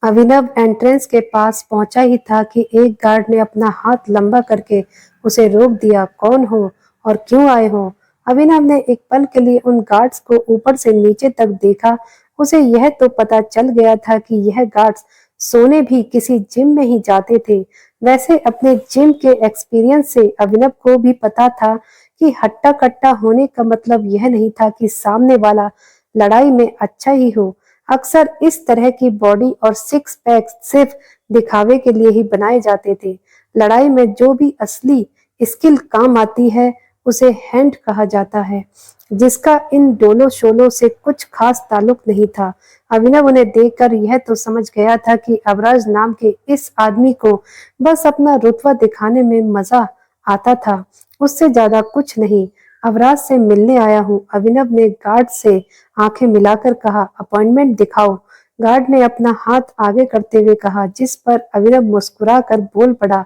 अभिनव एंट्रेंस के पास पहुंचा ही था कि एक गार्ड ने अपना हाथ लंबा करके उसे रोक दिया। कौन हो और क्यों आए हो? अभिनव ने एक पल के लिए उन गार्ड्स को ऊपर से नीचे तक देखा। उसे यह तो पता चल गया था कि यह गार्ड्स सोने भी किसी जिम में ही जाते थे। वैसे अपने जिम के एक्सपीरियंस से अभिनव को भी पता था कि हट्टा कट्टा होने का मतलब यह नहीं था कि सामने वाला लड़ाई में अच्छा ही हो। अक्सर इस तरह की बॉडी और सिक्स पैक सिर्फ दिखावे के लिए ही बनाए जाते थे। लड़ाई में जो भी असली स्किल काम आती है उसे हैंड कहा जाता है, जिसका इन डोलो शोलो से कुछ खास ताल्लुक नहीं था। अभिनव उन्हें देखकर यह तो समझ गया था कि अबराज नाम के इस आदमी को बस अपना रुतबा दिखाने में मजा आता था, उससे ज्यादा कुछ नहीं। अबराज से मिलने आया हूँ, अभिनव ने गार्ड से आंखें मिलाकर कहा। अपॉइंटमेंट दिखाओ, गार्ड ने अपना हाथ आगे करते हुए कहा, जिस पर अभिनव मुस्कुरा कर बोल पड़ा,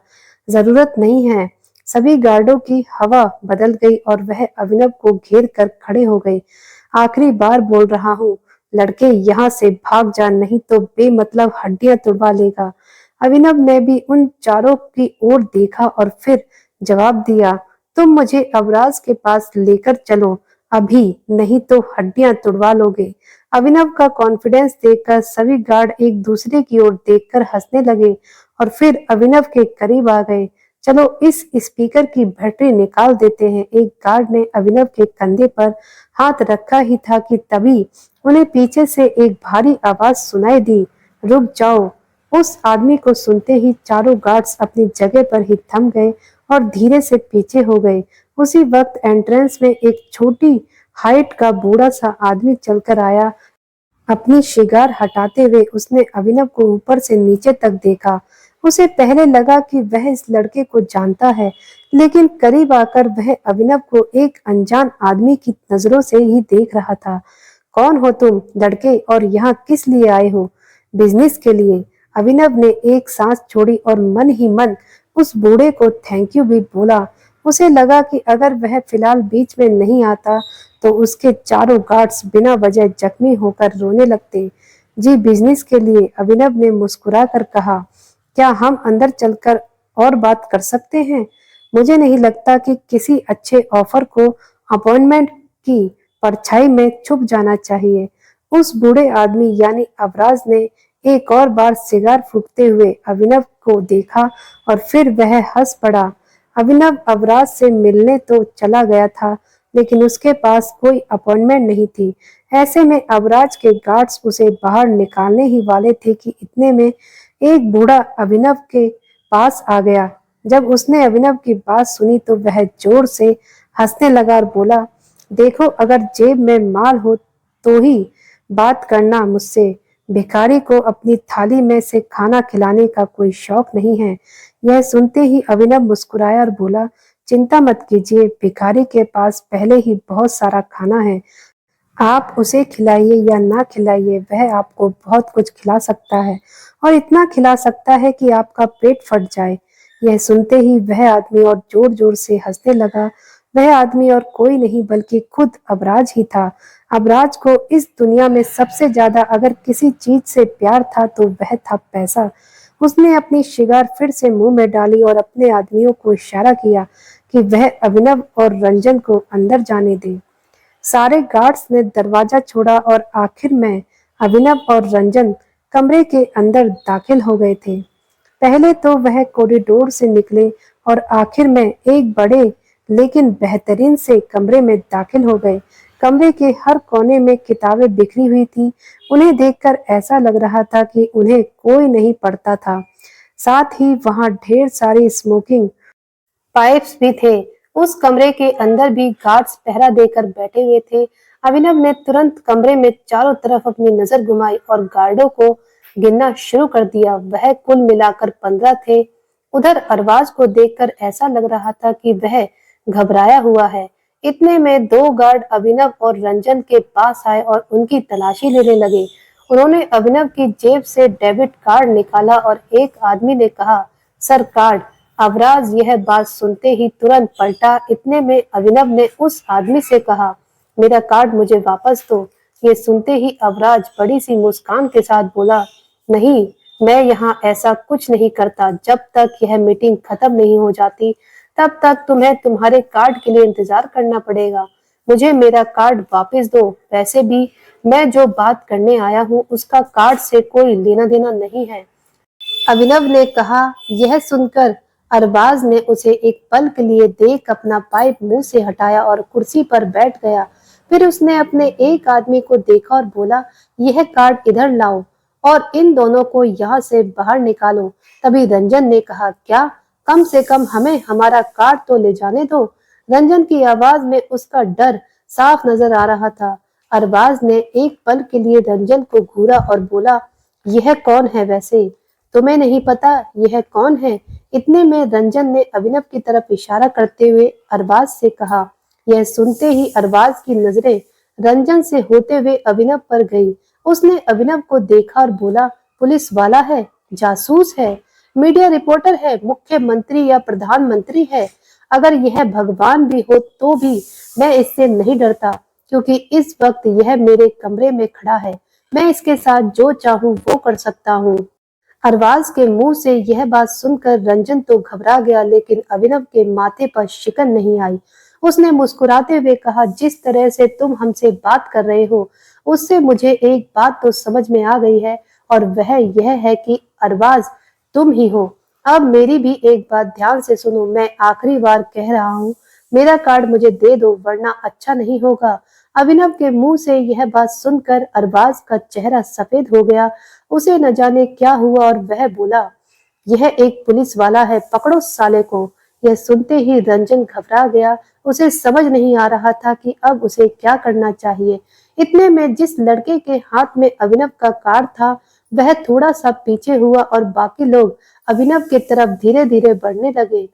जरूरत नहीं है। सभी गार्डों की हवा बदल गई और वह अभिनव को घेर कर खड़े हो गए। आखिरी बार बोल रहा हूँ, लड़के यहाँ से भाग जा, नहीं तो बेमतलब हड्डियां तुड़वा लेगा। अभिनव ने भी उन चारों की ओर देखा और फिर जवाब दिया, तुम मुझे अबराज के पास लेकर चलो अभी, नहीं तो हड्डियां तुड़वा लोगे। अभिनव का कॉन्फिडेंस देखकर सभी गार्ड एक दूसरे की ओर देखकर हंसने लगे और फिर अभिनव के करीब आ गए। चलो इस स्पीकर की बैटरी निकाल देते हैं। एक गार्ड ने अभिनव के कंधे पर हाथ रखा ही था कि तभी उन्हें पीछे से एक भारी आवाज सुनाई दी, रुक जाओ। उस आदमी को सुनते ही चारों गार्ड्स अपनी जगह पर ही थम गए और धीरे से पीछे हो गए। उसी वक्त एंट्रेंस में एक छोटी हाइट का बूढ़ा सा आदमी चलकर आया। अपनी शिगार हटाते हुए उसने अभिनव को ऊपर से नीचे तक देखा। उसे पहले लगा कि वह इस लड़के को जानता है, लेकिन करीब आकर वह अभिनव को एक अनजान आदमी की नजरों से ही देख रहा था। कौन हो तुम लड़के, और यहाँ किस लिए आए हो? बिजनेस के लिए। अभिनव ने एक सांस छोड़ी और मन ही मन उस बूढ़े को थैंक यू भी बोला। उसे लगा कि अगर वह फिलहाल बीच में नहीं आता तो उसके चारों गार्ड्स बिना वजह जख्मी होकर रोने लगते। जी बिजनेस के लिए, अभिनव ने मुस्कुराकर कहा। क्या हम अंदर चलकर और बात कर सकते हैं? मुझे नहीं लगता कि किसी अच्छे ऑफर को अपॉइंटमेंट की परछाई में छुप जाना चाहिए। उस बूढ़े आदमी यानी अवराज ने एक और बार सिगार फूंकते हुए अभिनव को देखा और फिर वह हंस पड़ा। अभिनव अवराज से मिलने तो चला गया था, लेकिन उसके पास कोई अपॉइंटमेंट नहीं थी। ऐसे में अवराज के गार्ड्स उसे बाहर निकालने ही वाले थे कि इतने में एक बूढ़ा अभिनव के पास आ गया। जब उसने अभिनव की बात सुनी तो वह जोर से हंसने लगा और बोला, देखो, अगर जेब में माल हो तो ही बात करना मुझसे। भिखारी को अपनी थाली में से खाना खिलाने का कोई शौक नहीं है। यह सुनते ही अभिनव मुस्कुराया और बोला, चिंता मत कीजिए, भिखारी के पास पहले ही बहुत सारा खाना है। आप उसे खिलाइए या ना खिलाइए, वह आपको बहुत कुछ खिला सकता है, और इतना खिला सकता है कि आपका पेट फट जाए। यह सुनते ही वह आदमी और जोर जोर से हंसने लगा। वह आदमी और कोई नहीं बल्कि खुद अबराज ही था। अबराज को इस दुनिया में सबसे ज्यादा अगर किसी चीज से प्यार था तो वह था पैसा। उसने अपनी शिगार फिर से मुंह में डाली और अपने आदमियों को इशारा किया कि वह अभिनव और रंजन को अंदर जाने दे। सारे गार्ड्स ने दरवाजा छोड़ा और आखिर में अभिनव और रंजन कमरे के अंदर दाखिल हो गए थे। पहले तो वह कॉरिडोर से निकले और आखिर में एक बड़े लेकिन बेहतरीन से कमरे में दाखिल हो गए। कमरे के हर कोने में किताबें बिखरी हुई थी। उन्हें देखकर ऐसा लग रहा था कि उन्हें कोई नहीं पढ़ता था। साथ ही वहां ढेर सारी स्मोकिंग पाइप्स भी थे। उस कमरे के अंदर भी गार्ड्स पहरा देकर बैठे हुए थे। अभिनव ने तुरंत कमरे में चारों तरफ अपनी नजर घुमाई और गार्डों को गिनना शुरू कर दिया। वह कुल मिलाकर 15 थे। उधर अरबाज को देखकर ऐसा लग रहा था कि वह घबराया हुआ है। इतने में दो गार्ड अभिनव और रंजन के पास आए और उनकी तलाशी लेने लगे। उन्होंने अभिनव की जेब से डेबिट कार्ड निकाला और एक आदमी ने कहा, सर कार्ड। अवराज यह बात सुनते ही तुरंत पलटा। इतने में अभिनव ने उस आदमी से कहा, मेरा कार्ड मुझे वापस दो। ये सुनते ही अवराज बड़ी सी मुस्कान के साथ बोला, नहीं, मैं यहाँ ऐसा कुछ नहीं करता। जब तक यह मीटिंग खत्म नहीं हो जाती तब तक तुम्हें तुम्हारे कार्ड के लिए इंतजार करना पड़ेगा। मुझे मेरा कार्ड वापस दो। वैसे भी मैं जो बात करने आया हूँ उसका कार्ड से कोई लेना देना नहीं है। अभिनव ने कहा। यह सुनकर अरबाज ने उसे एक पल के लिए देख अपना पाइप मुंह से हटाया और कुर्सी पर बैठ गया। फिर उसने अपने एक आदमी को देखा और बोला, यह कार्ड इधर लाओ और इन दोनों को यहाँ से बाहर निकालो। तभी रंजन ने कहा, क्या? कम से कम हमें हमारा कार्ड तो ले जाने दो। रंजन की आवाज में उसका डर साफ नजर आ रहा था। अरबाज ने एक पल के लिए रंजन को घूरा और बोला, यह कौन है वैसे? तुम्हें नहीं पता यह कौन है? इतने में रंजन ने अभिनव की तरफ इशारा करते हुए अरबाज से कहा। यह सुनते ही अरबाज की नजरें रंजन से होते हुए अभिनव पर गई। उसने अभिनव को देखा और बोला, पुलिस वाला है, जासूस है, मीडिया रिपोर्टर है, मुख्यमंत्री या प्रधानमंत्री है। अगर यह भगवान भी हो तो भी मैं इससे नहीं डरता, क्योंकि इस वक्त यह मेरे कमरे में खड़ा है। मैं इसके साथ जो चाहूँ वो कर सकता हूँ। अरबाज के मुंह से यह बात सुनकर रंजन तो घबरा गया, लेकिन अभिनव के माथे पर शिकन नहीं आई। उसने मुस्कुराते हुए कहा, जिस तरह से तुम हमसे बात कर रहे हो उससे मुझे एक बात तो समझ में आ गई है, और वह यह है कि अरबाज तुम ही हो। अब मेरी भी एक बात ध्यान से सुनो। मैं आखिरी बार कह रहा हूँ, मेरा कार्ड मुझे दे दो, वरना अच्छा नहीं होगा। अभिनव के मुंह से यह बात सुनकर अरबाज का चेहरा सफेद हो गया। उसे न जाने क्या हुआ और वह बोला, यह एक पुलिस वाला है, पकड़ो साले को। यह सुनते ही रंजन घबरा गया। उसे समझ नहीं आ रहा था कि अब उसे क्या करना चाहिए। इतने में जिस लड़के के हाथ में अभिनव का कार्ड था, वह थोड़ा सा पीछे हुआ और बाकी लोग अभिनव की तरफ धीरे धीरे बढ़ने लगे।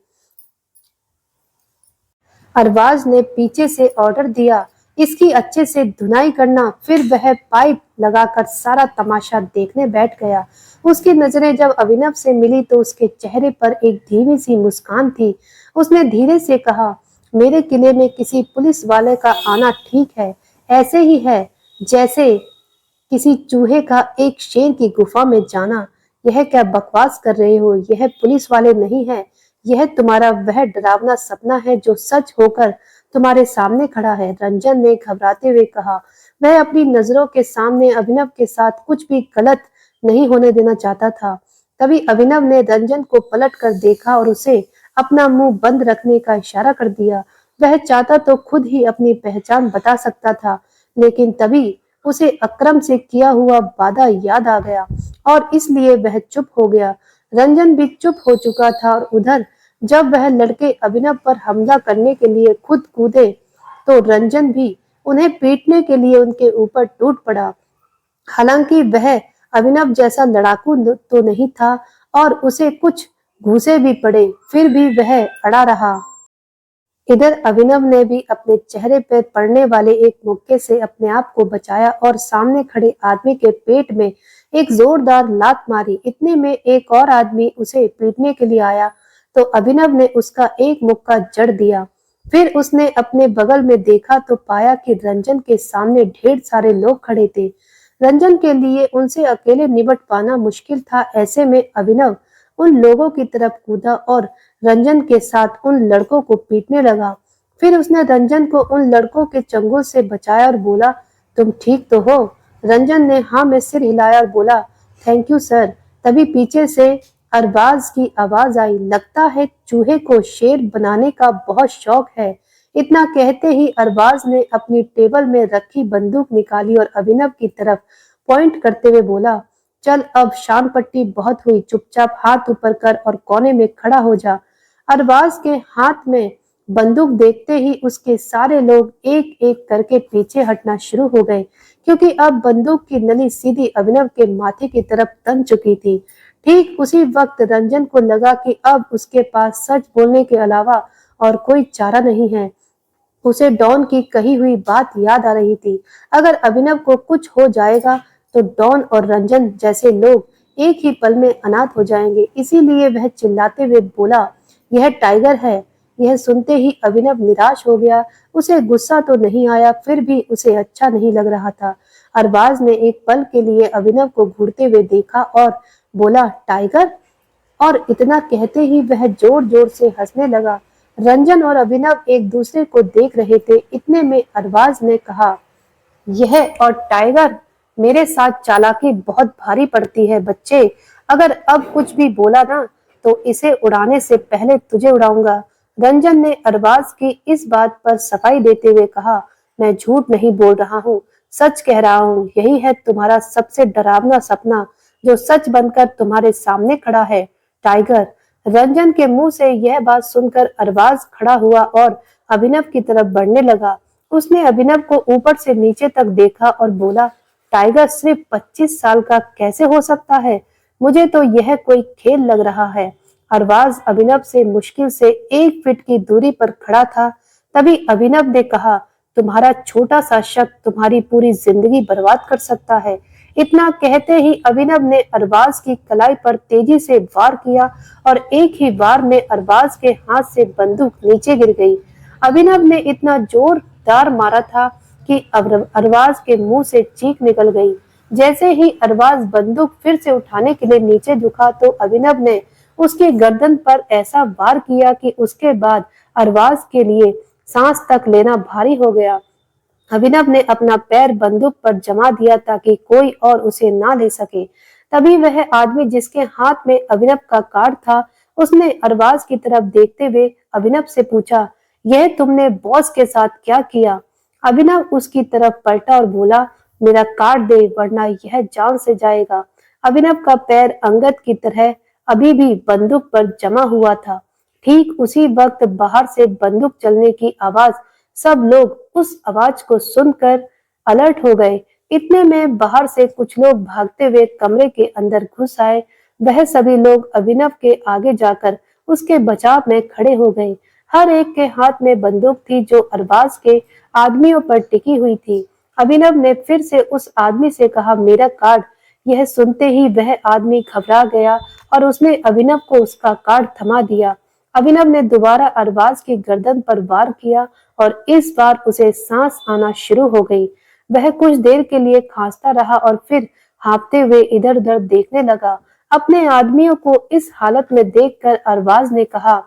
अरबाज ने पीछे से ऑर्डर दिया, इसकी अच्छे से धुनाई करना। फिर वह पाइप लगाकर सारा तमाशा देखने बैठ गया। उसकी नजरें जब अभिनव से मिली तो उसके चेहरे पर एक धीमी सी मुस्कान थी। उसने धीरे से कहा, मेरे किले में किसी पुलिस वाले का आना ठीक है, ऐसे ही है जैसे किसी चूहे का एक शेर की गुफा में जाना। यह क्या बकवास कर रहे हो? यह पुलिस वाले नहीं है, यह तुम्हारा वह डरावना सपना है जो सच होकर तुम्हारे सामने खड़ा है। रंजन ने घबराते हुए कहा। वह अपनी नजरों के सामने अभिनव के साथ कुछ भी गलत नहीं होने देना चाहता था। तभी अभिनव ने रंजन को पलट कर देखा और उसे अपना मुंह बंद रखने का इशारा कर दिया। वह चाहता तो खुद ही अपनी पहचान बता सकता था, लेकिन तभी उसे अक्रम से किया हुआ वादा याद आ गया और इसलिए वह चुप हो गया। रंजन भी चुप हो चुका था और उधर जब वह लड़के अभिनव पर हमला करने के लिए खुद कूदे तो रंजन भी उन्हें पीटने के लिए उनके ऊपर टूट पड़ा। हालांकि वह अभिनव जैसा लड़ाकू तो नहीं था और उसे कुछ घूंसे भी पड़े, फिर भी वह अड़ा रहा। इधर अभिनव ने भी अपने चेहरे पर पड़ने वाले एक मुक्के से अपने आप को बचाया और सामने खड़े आदमी के पेट में एक जोरदार लात मारी। इतने में एक और आदमी उसे पीटने के लिए आया तो अभिनव ने उसका एक मुक्का जड़ दिया। फिर उसने अपने बगल में देखा तो पाया कि रंजन के सामने ढेर सारे लोग खड़े थे। रंजन के लिए उनसे अकेले निपट पाना मुश्किल था। ऐसे में अभिनव उन लोगों की तरफ कूदा और रंजन के साथ उन लड़कों को पीटने लगा। फिर उसने रंजन को उन लड़कों के चंगुल से बचाया और बोला, तुम ठीक तो हो? रंजन ने हाँ में सिर हिलाया और बोला, थैंक यू सर। तभी पीछे से अरबाज की आवाज आई, लगता है चूहे को शेर बनाने का बहुत शौक है। इतना कहते ही अरबाज ने अपनी टेबल में रखी बंदूक निकाली और अभिनव की तरफ पॉइंट करते हुए बोला, चल अब शान पट्टी बहुत हुई, चुपचाप हाथ ऊपर कर और कोने में खड़ा हो जा। अरबाज के हाथ में बंदूक देखते ही उसके सारे लोग एक एक करके पीछे हटना शुरू हो गए, क्योंकि अब बंदूक की नली सीधी अभिनव के माथे की तरफ तन चुकी थी। ठीक उसी वक्त रंजन को लगा कि अब उसके पास सच बोलने के अलावा और कोई चारा नहीं है। उसे डॉन की कही हुई बात याद आ रही थी, अगर अभिनव को कुछ हो जाएगा तो डॉन और रंजन जैसे लोग एक ही पल में अनाथ हो जाएंगे। इसीलिए वह चिल्लाते हुए बोला, यह टाइगर है। यह सुनते ही अभिनव निराश हो गया। उसे गुस्सा तो नहीं आया, फिर भी उसे अच्छा नहीं लग रहा था। अरबाज ने एक पल के लिए अभिनव को घूरते हुए देखा और बोला, टाइगर? और इतना कहते ही वह जोर जोर से हंसने लगा। रंजन और अभिनव एक दूसरे को देख रहे थे। इतने में अरबाज ने कहा, यह और टाइगर मेरे साथ चालाकी बहुत भारी पड़ती है बच्चे। अगर अब कुछ भी बोला ना तो इसे उड़ाने से पहले तुझे उड़ाऊंगा। रंजन ने अरबाज की इस बात पर सफाई देते हुए कहा, मैं झूठ नहीं बोल रहा हूँ, सच कह रहा हूँ। यही है तुम्हारा सबसे डरावना सपना जो सच बनकर तुम्हारे सामने खड़ा है, टाइगर। रंजन के मुंह से यह बात सुनकर अरबाज खड़ा हुआ और अभिनव की तरफ बढ़ने लगा। उसने अभिनव को ऊपर से नीचे तक देखा और बोला, टाइगर सिर्फ 25 साल का कैसे हो सकता है? मुझे तो यह कोई खेल लग रहा है। अरबाज अभिनव से मुश्किल से 1 फीट की दूरी पर खड़ा था। तभी अभिनव ने कहा, तुम्हारा छोटा सा शक तुम्हारी पूरी जिंदगी बर्बाद कर सकता है। इतना कहते ही अभिनव ने अरबाज की कलाई पर तेजी से वार किया और एक ही वार में अरबाज के हाथ से बंदूक नीचे गिर गई। अभिनव ने इतना जोरदार मारा था कि अरबाज के मुंह से चीख निकल गई। जैसे ही अरबाज बंदूक फिर से उठाने के लिए नीचे झुका तो अभिनव ने उसके गर्दन पर ऐसा वार किया कि उसके बाद अरबाज के लिए सांस तक लेना भारी हो गया। अभिनव ने अपना पैर बंदूक पर जमा दिया ताकि कोई और उसे ना ले सके। तभी वह आदमी जिसके हाथ में अभिनव का कार्ड था, उसने अरबाज की तरफ देखते हुए अभिनव से पूछा, यह तुमने बॉस के साथ क्या किया? अभिनव उसकी तरफ पलटा और बोला, मेरा कार्ड दे वरना यह जान से जाएगा। अभिनव का पैर अंगद की तरह अभी भी बंदूक पर जमा हुआ था। ठीक उसी वक्त बाहर से बंदूक चलने की आवाज, सब लोग उस आवाज को सुनकर अलर्ट हो गए। इतने में बाहर से कुछ लोग भागते हुए कमरे के अंदर घुस आए। वह सभी लोग अभिनव के आगे जाकर उसके बचाव में खड़े हो गए। हर एक के हाथ में बंदूक थी जो अरबाज के आदमियों पर टिकी हुई थी। अभिनव ने फिर से उस आदमी से कहा, मेरा कार्ड। यह सुनते ही वह आदमी घबरा गया और उसने अभिनव को उसका कार्ड थमा दिया। अभिनव ने दोबारा अरबाज की गर्दन पर वार किया और इस बार उसे सांस आना शुरू हो गई। वह कुछ देर के लिए खांसता रहा और फिर हाँफते हुए इधर उधर देखने लगा। अपने आदमियों को इस हालत में देखकर अरबाज ने कहा,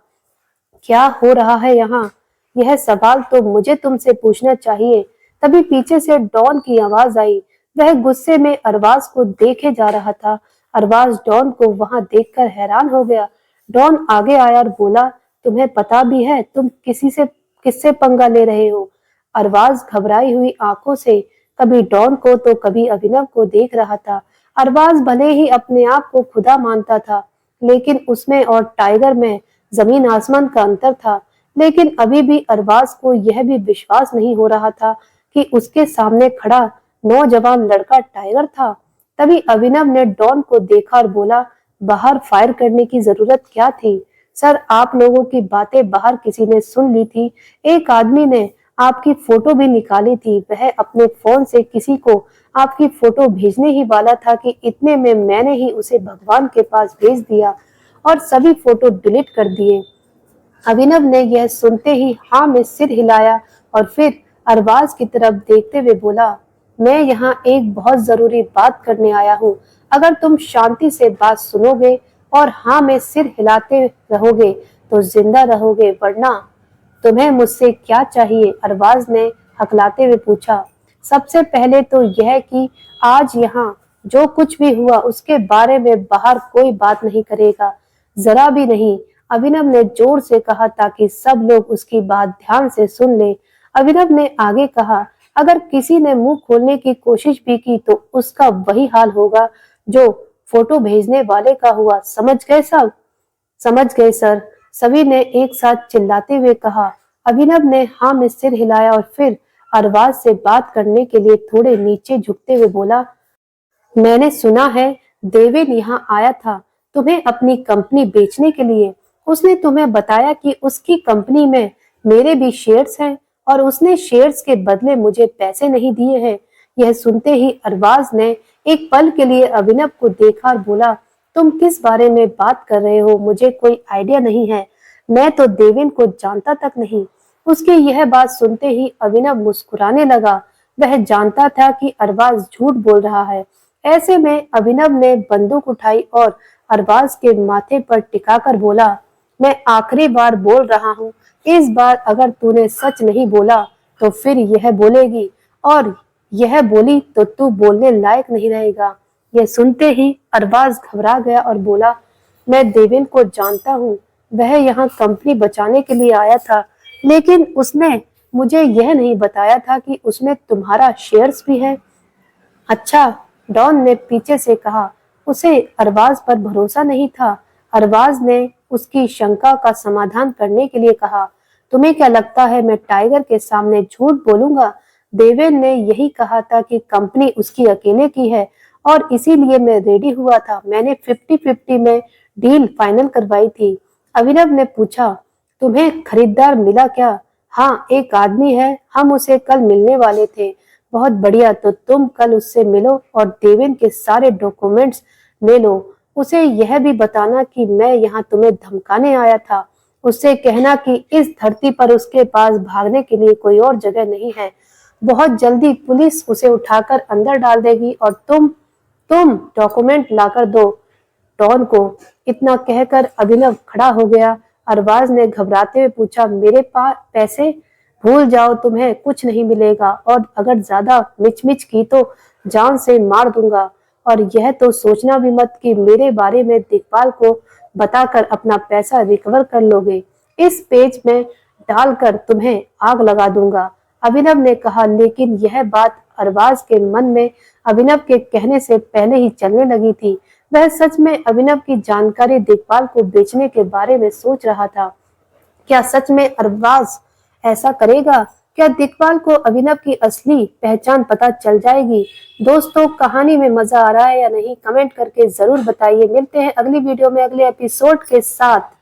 क्या हो रहा है यहाँ? यह सवाल तो मुझे तुमसे पूछना चाहिए। तभी पीछे से डॉन की आवाज आई। वह गुस्से में अरबाज को देखे जा रहा था। अरबाज डॉन को वहां देखकर हैरान हो गया। डॉन आगे आया और बोला, तुम्हें पता भी है तुम किससे पंगा ले रहे हो? अरबाज घबराई हुई आंखों से कभी डॉन को तो कभी अभिनव को देख रहा था। अरबाज भले ही अपने आप को खुदा मानता था, लेकिन उसमें और टाइगर में जमीन आसमान का अंतर था। लेकिन अभी भी अरबाज को यह भी विश्वास नहीं हो रहा था कि उसके सामने खड़ा नौजवान लड़का टाइगर था। तभी अभिनव ने डॉन को देखा और बोला, बाहर फायर करने की जरूरत क्या थी? सर, आप लोगों की बातें बाहर किसी ने सुन ली थी। एक आदमी ने आपकी फोटो भी निकाली थी। वह अपने फोन से किसी को आपकी फोटो भेजने ही वाला था कि इतने में मैंने ही उसे भगवान के पास भेज दिया और सभी फोटो डिलीट कर दिए। अभिनव ने यह सुनते ही हाँ में सिर हिलाया और फिर अरबाज की तरफ देखते हुए बोला, मैं यहाँ एक बहुत जरूरी बात करने आया हूँ। अगर तुम शांति से बात सुनोगे और हाँ में सिर हिलाते रहोगे तो जिंदा रहोगे, वरना तुम्हें मुझसे क्या चाहिए? अरबाज ने हकलाते हुए पूछा। सबसे पहले तो यह कि आज यहाँ जो कुछ भी हुआ उसके बारे में बाहर कोई बात नहीं करेगा, जरा भी नहीं। अभिनव ने जोर से कहा ताकि सब लोग उसकी बात ध्यान से सुन ले। अभिनव ने आगे कहा, अगर किसी ने मुंह खोलने की कोशिश भी की तो उसका वही हाल होगा जो फोटो भेजने वाले का हुआ। समझ गए सब? समझ गए सर, सभी ने एक साथ चिल्लाते हुए कहा। अभिनव ने हाँ में सिर हिलाया और फिर अरबाज से बात करने के लिए थोड़े नीचे झुकते हुए बोला, मैंने सुना है देवेन यहाँ आया था तुम्हें अपनी कंपनी बेचने के लिए। उसने तुम्हें बताया कि उसकी कंपनी में मेरे भी शेयर्स हैं और उसने शेयर्स के बदले मुझे पैसे नहीं दिए हैं। यह सुनते ही अरबाज ने एक पल के लिए अभिनव को देखा और बोला, तुम किस बारे में बात कर रहे हो? मुझे कोई आइडिया नहीं है। मैं तो देवेन को जानता तक नहीं। उसकी यह बात सुनते ही अभिनव मुस्कुराने लगा। वह जानता था कि अरबाज झूठ बोल रहा है। ऐसे में अभिनव ने बंदूक उठाई और अरबाज के माथे पर टिकाकर बोला, मैं आखिरी बार बोल रहा हूँ, इस बार अगर तूने सच नहीं बोला तो फिर यह बोलेगी और यह बोली तो तू बोलने लायक नहीं रहेगा। यह सुनते ही अरबाज घबरा गया और बोला, मैं देवेन को जानता हूँ। वह यहाँ कंपनी बचाने के लिए आया था, लेकिन उसने मुझे यह नहीं बताया था कि उसमें तुम्हारा शेयर्स भी है। अच्छा, डॉन ने पीछे से कहा। उसे अरबाज पर भरोसा नहीं था। अरबाज ने उसकी शंका का समाधान करने के लिए कहा, तुम्हें क्या लगता है मैं टाइगर के सामने झूठ बोलूंगा? देवेन ने यही कहा था कि कंपनी उसकी अकेले की है और इसीलिए मैं रेडी हुआ था। मैंने 50-50 में डील फाइनल करवाई थी। अभिनव ने पूछा, तुम्हें खरीदार मिला क्या? हाँ, एक आदमी है, हम उसे कल मिलने वाले थे। बहुत बढ़िया, तो तुम कल उससे मिलो और देवेन के सारे डॉक्यूमेंट्स ले लो। उसे यह भी बताना कि मैं यहाँ तुम्हें धमकाने आया था। उससे कहना कि इस धरती पर उसके पास भागने के लिए कोई और जगह नहीं है। बहुत जल्दी पुलिस उसे उठाकर अंदर डाल देगी और तुम डॉक्यूमेंट लाकर दो डॉन को। इतना कहकर अभिनव खड़ा हो गया। अरबाज ने घबराते हुए पूछा, मेरे पास पैसे? भूल जाओ, तुम्हें कुछ नहीं मिलेगा और अगर ज्यादा मिचमिच की तो जान से मार दूंगा। और यह तो सोचना भी मत कि मेरे बारे में दिग्पाल को बताकर अपना पैसा रिकवर कर लोगे। इस पेज में डालकर तुम्हें आग लगा दूंगा। अभिनव ने कहा, लेकिन यह बात अरबाज के मन में अभिनव के कहने से पहले ही चलने लगी थी। वह सच में अभिनव की जानकारी दिग्पाल को बेचने के बारे में सोच रहा था। क्या सच में अरबाज ऐसा करेगा? क्या दिकपाल को अभिनव की असली पहचान पता चल जाएगी? दोस्तों, कहानी में मजा आ रहा है या नहीं, कमेंट करके जरूर बताइए। मिलते हैं अगली वीडियो में अगले एपिसोड के साथ।